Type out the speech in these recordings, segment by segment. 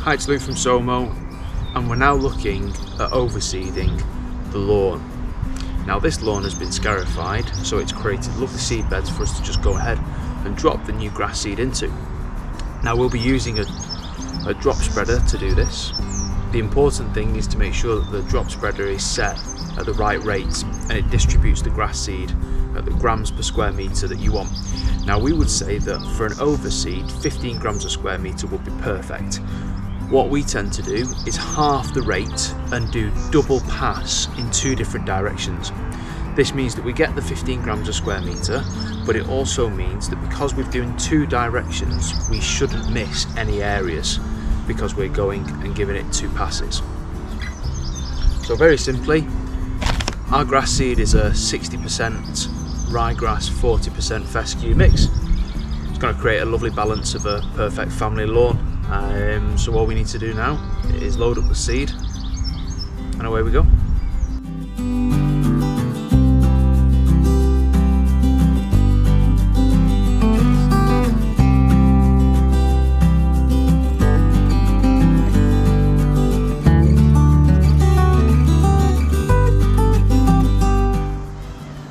Hi, it's Luke from Somo, and we're now looking at overseeding the lawn. Now this lawn has been scarified, so it's created lovely seed beds for us to just go ahead and drop the new grass seed into. Now we'll be using a drop spreader to do this. The important thing is to make sure that the drop spreader is set at the right rate and it distributes the grass seed at the grams per square metre that you want. Now we would say that for an overseed, 15 grams a square metre would be perfect. What we tend to do is half the rate and do double pass in two different directions. This means that we get the 15 grams a square metre, but it also means that because we're doing two directions, we shouldn't miss any areas because we're going and giving it two passes. So very simply, our grass seed is a 60% ryegrass, 40% fescue mix. It's going to create a lovely balance of a perfect family lawn. So all we need to do now is load up the seed and away we go.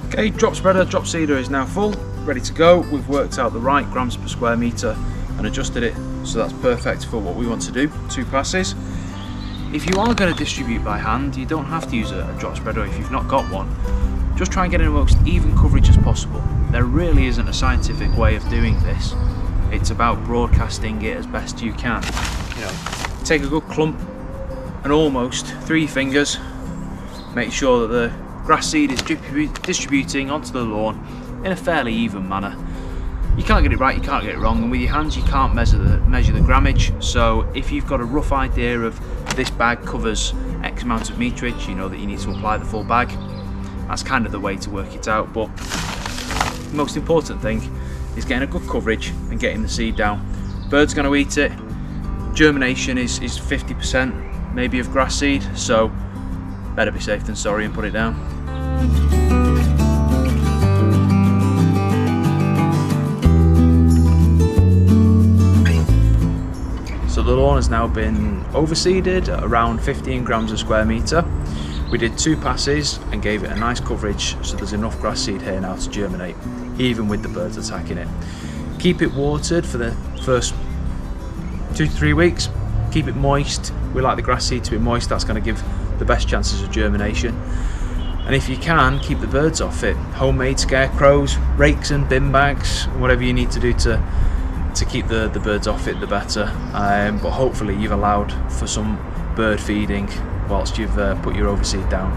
Okay, drop spreader, drop seeder is now full, ready to go. We've worked out the right grams per square metre and adjusted it so that's perfect for what we want to do, two passes. If you are going to distribute by hand, you don't have to use a drop spreader if you've not got one. Just try and get in the most even coverage as possible. There really isn't a scientific way of doing this. It's about broadcasting it as best you can. You know, take a good clump and almost 3 fingers, make sure that the grass seed is distributing onto the lawn in a fairly even manner. You can't get it right, you can't get it wrong, and with your hands you can't measure the grammage. So if you've got a rough idea of this bag covers X amount of meterage, you know that you need to apply the full bag. That's kind of the way to work it out, but the most important thing is getting a good coverage and getting the seed down. Birds are going to eat it. Germination is 50% maybe of grass seed, so better be safe than sorry and put it down. So the lawn has now been overseeded at around 15 grams a square metre. We did 2 passes and gave it a nice coverage, so there's enough grass seed here now to germinate, even with the birds attacking it. Keep it watered for the first 2 to 3 weeks. Keep it moist. We like the grass seed to be moist, that's going to give the best chances of germination. And if you can, keep the birds off it. Homemade scarecrows, rakes and bin bags, whatever you need to do to keep the birds off it, the better. But hopefully you've allowed for some bird feeding whilst you've put your overseed down.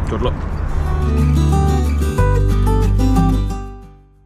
Good luck.